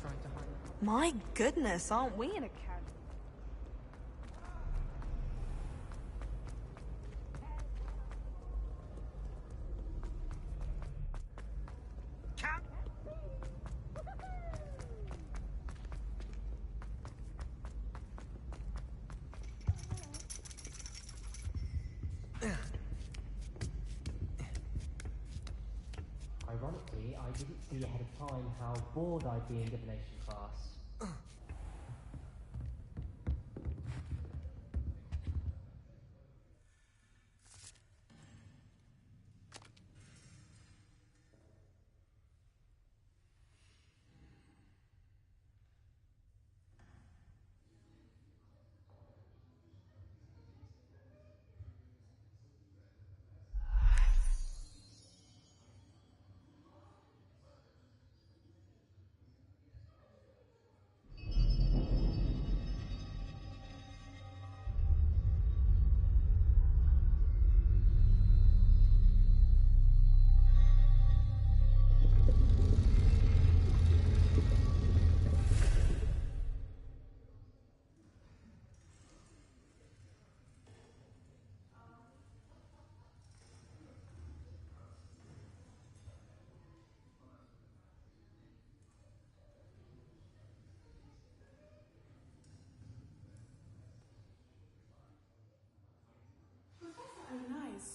trying to hide. My goodness, aren't we in a cat? Ironically, I didn't see ahead of time how bored I'd be in divination class.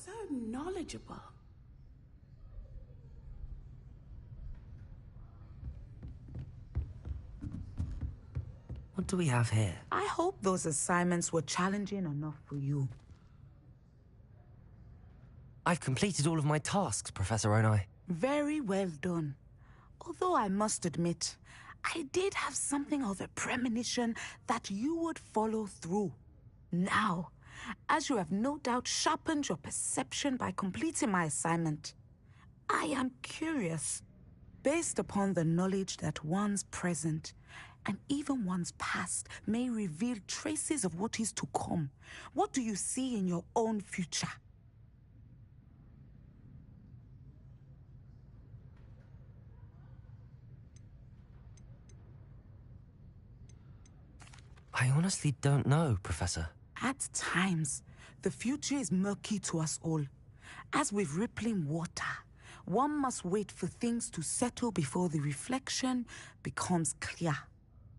So knowledgeable. What do we have here? I hope those assignments were challenging enough for you. I've completed all of my tasks, Professor Onai. Very well done. Although I must admit, I did have something of a premonition that you would follow through. Now, as you have no doubt sharpened your perception by completing my assignment, I am curious, based upon the knowledge that one's present and even one's past may reveal traces of what is to come. What do you see in your own future? I honestly don't know, Professor. At times, the future is murky to us all. As with rippling water, one must wait for things to settle before the reflection becomes clear.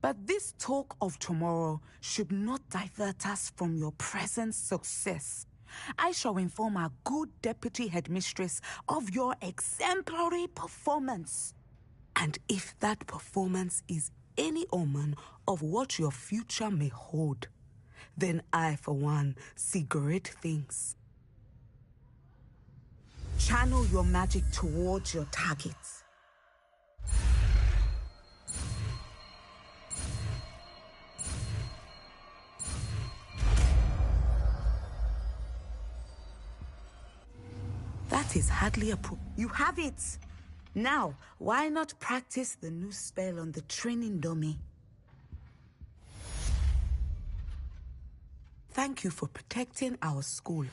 But this talk of tomorrow should not divert us from your present success. I shall inform our good deputy headmistress of your exemplary performance. And if that performance is any omen of what your future may hold, then I, for one, see great things. Channel your magic towards your targets. That is hardly a You have it! Now, why not practice the new spell on the training dummy? Thank you for protecting our school.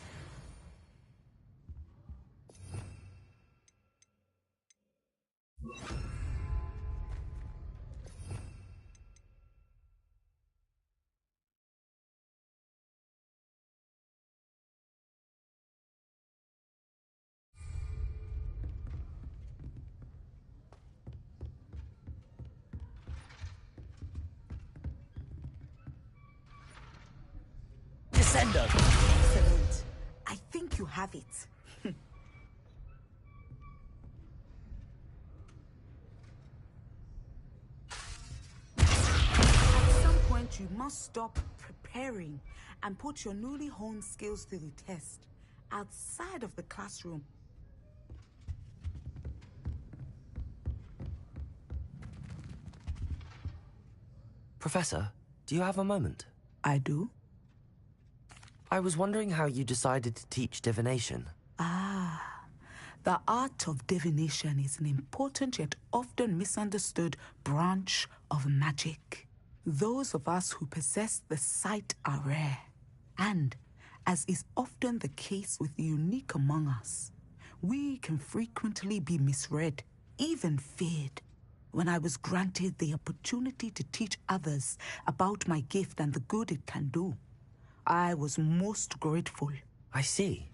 Descendo! Excellent. I think you have it. At some point, you must stop preparing and put your newly honed skills to the test outside of the classroom. Professor, do you have a moment? I do? I was wondering how you decided to teach divination. The art of divination is an important yet often misunderstood branch of magic. Those of us who possess the sight are rare. And, as is often the case with the unique among us, we can frequently be misread, even feared. when I was granted the opportunity to teach others about my gift and the good it can do. I was most grateful. I see.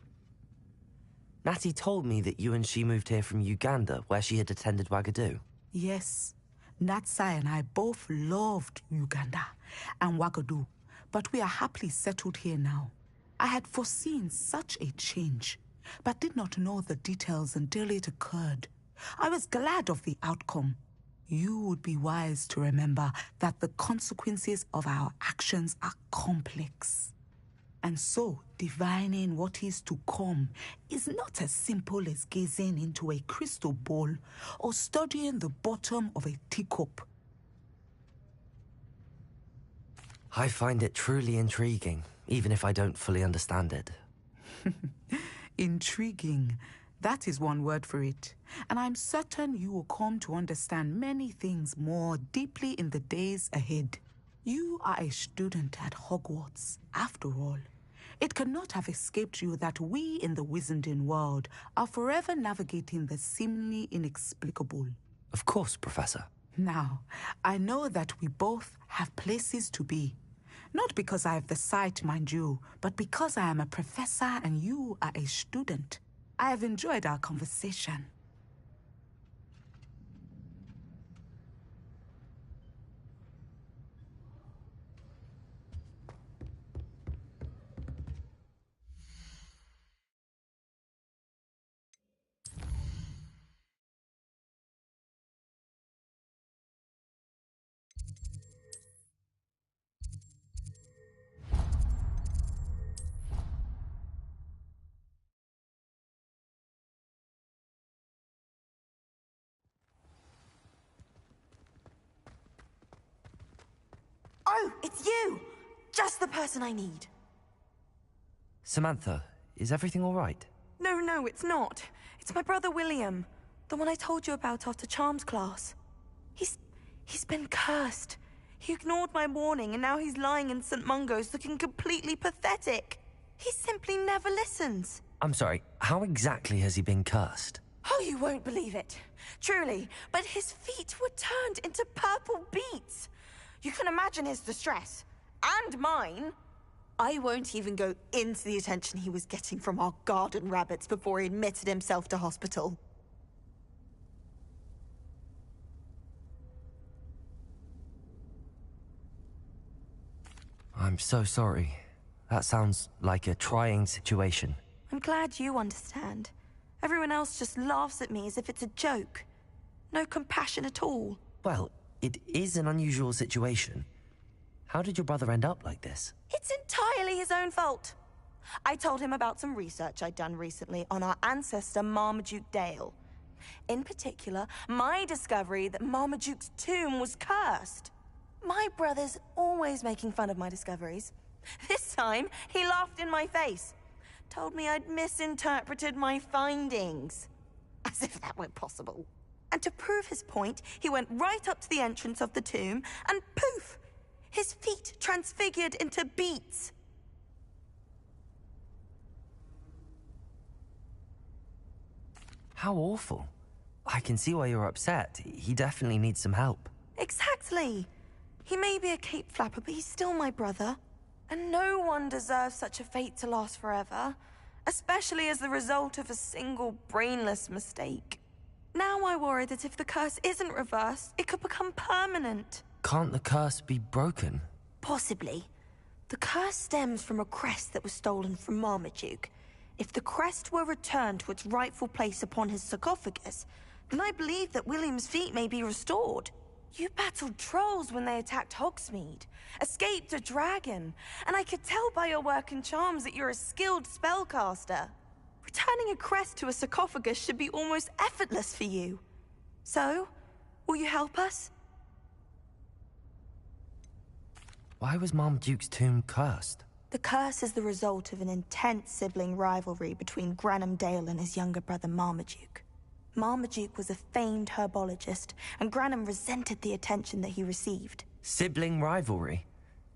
Natty told me that you and she moved here from Uganda, where she had attended Wagadu. Yes, Natsai and I both loved Uganda and Wagadu, but we are happily settled here now. I had foreseen such a change, but did not know the details until it occurred. I was glad of the outcome. You would be wise to remember that the consequences of our actions are complex. And so, divining what is to come is not as simple as gazing into a crystal ball or studying the bottom of a teacup. I find it truly intriguing, even if I don't fully understand it. Intriguing. That is one word for it. And I'm certain you will come to understand many things more deeply in the days ahead. You are a student at Hogwarts, after all. It cannot have escaped you that we in the Wizarding world are forever navigating the seemingly inexplicable. Of course, Professor. Now, I know that we both have places to be. Not because I have the sight, mind you, but because I am a professor and you are a student. I have enjoyed our conversation. Oh, it's you! Just the person I need. Samantha, is everything all right? No, it's not. It's my brother William. The one I told you about after Charms class. He's been cursed. He ignored my warning and now he's lying in St. Mungo's looking completely pathetic. He simply never listens. I'm sorry, how exactly has he been cursed? Oh, you won't believe it. Truly, but his feet were turned into purple beets. You can imagine his distress. And mine. I won't even go into the attention he was getting from our garden rabbits before he admitted himself to hospital. I'm so sorry. That sounds like a trying situation. I'm glad you understand. Everyone else just laughs at me as if it's a joke. No compassion at all. Well, it is an unusual situation. How did your brother end up like this? It's entirely his own fault. I told him about some research I'd done recently on our ancestor Marmaduke Dale. In particular, my discovery that Marmaduke's tomb was cursed. My brother's always making fun of my discoveries. This time, he laughed in my face. Told me I'd misinterpreted my findings. As if that were possible. And to prove his point, he went right up to the entrance of the tomb and poof! His feet transfigured into beets. How awful. I can see why you're upset. He definitely needs some help. Exactly. He may be a cape flapper, but he's still my brother. And no one deserves such a fate to last forever, especially as the result of a single brainless mistake. Now I worry that if the curse isn't reversed, it could become permanent. Can't the curse be broken? Possibly. The curse stems from a crest that was stolen from Marmaduke. If the crest were returned to its rightful place upon his sarcophagus, then I believe that William's feet may be restored. You battled trolls when they attacked Hogsmeade, escaped a dragon, and I could tell by your work and charms that you're a skilled spellcaster. Returning a crest to a sarcophagus should be almost effortless for you. So, will you help us? Why was Marmaduke's tomb cursed? The curse is the result of an intense sibling rivalry between Granham Dale and his younger brother Marmaduke. Marmaduke was a famed herbologist, and Granham resented the attention that he received. Sibling rivalry?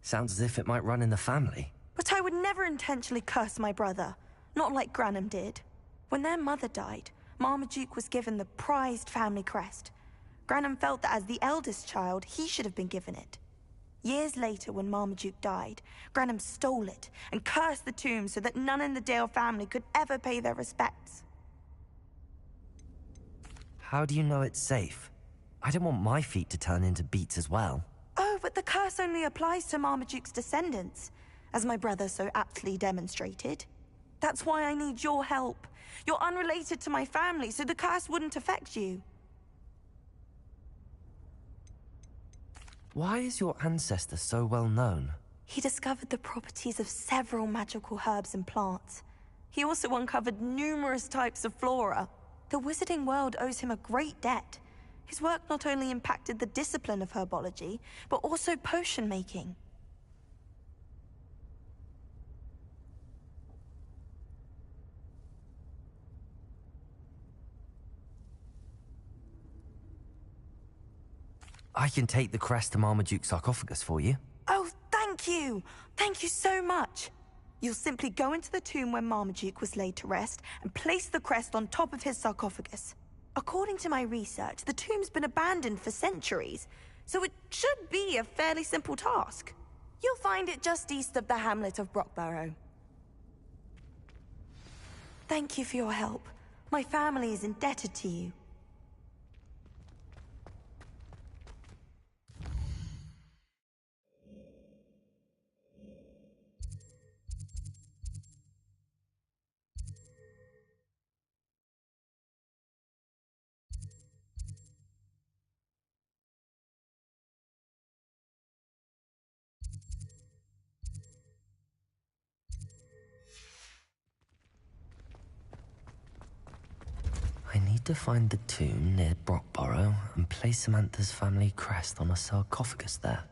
Sounds as if it might run in the family. But I would never intentionally curse my brother, not like Granham did. When their mother died, Marmaduke was given the prized family crest. Granum felt that as the eldest child, he should have been given it. Years later, when Marmaduke died, Granum stole it and cursed the tomb so that none in the Dale family could ever pay their respects. How do you know it's safe? I don't want my feet to turn into beets as well. Oh, but the curse only applies to Marmaduke's descendants, as my brother so aptly demonstrated. That's why I need your help. You're unrelated to my family, so the curse wouldn't affect you. Why is your ancestor so well known? He discovered the properties of several magical herbs and plants. He also uncovered numerous types of flora. The wizarding world owes him a great debt. His work not only impacted the discipline of herbology, but also potion making. I can take the crest to Marmaduke's sarcophagus for you. Oh, thank you! Thank you so much! You'll simply go into the tomb where Marmaduke was laid to rest and place the crest on top of his sarcophagus. According to my research, the tomb's been abandoned for centuries, so it should be a fairly simple task. You'll find it just east of the hamlet of Brockborough. Thank you for your help. My family is indebted to you. I need to find the tomb near Brockborough and place Samantha's family crest on a sarcophagus there.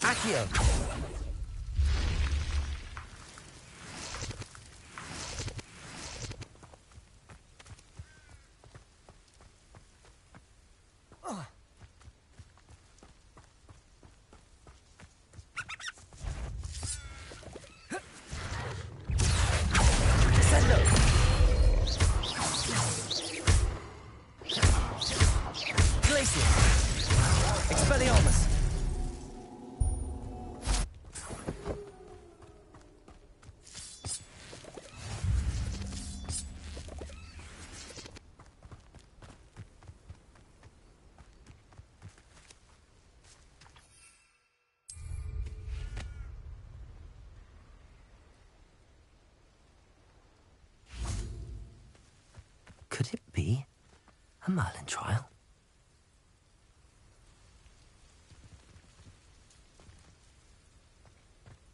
Accio! Could it be a Merlin trial?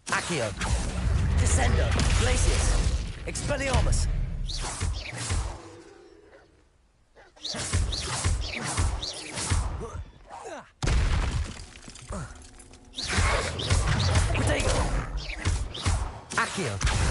Accio. Descendo. Glacius. Expelliarmus. Protego. Accio.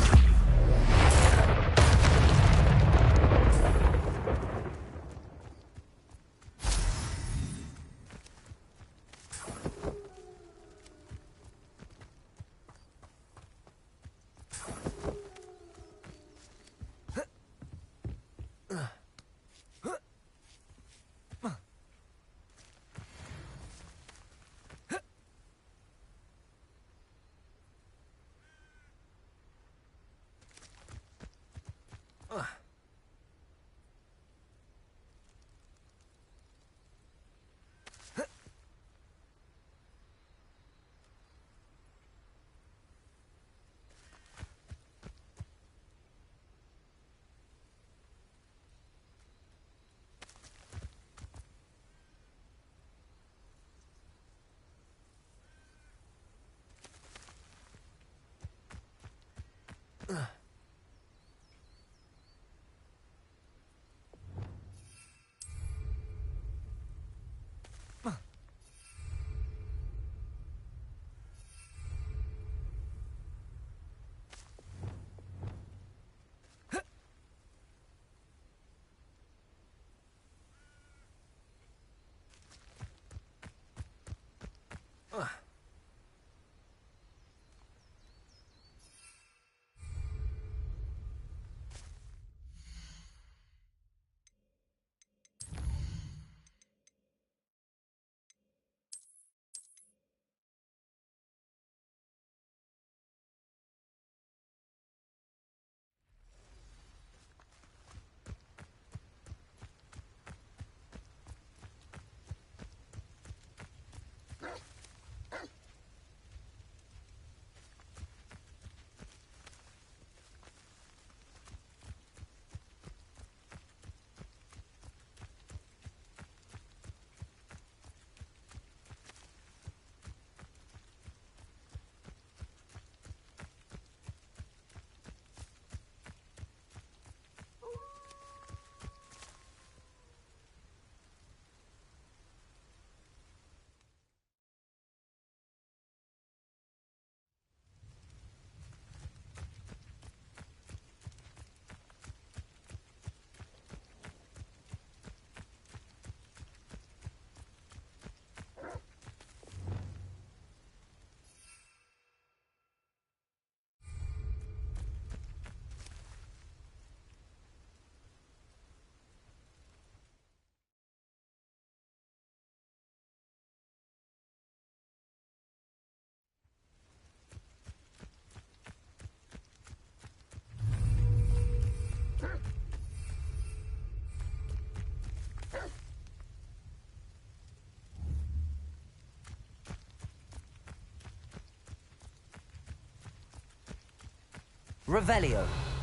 Revelio.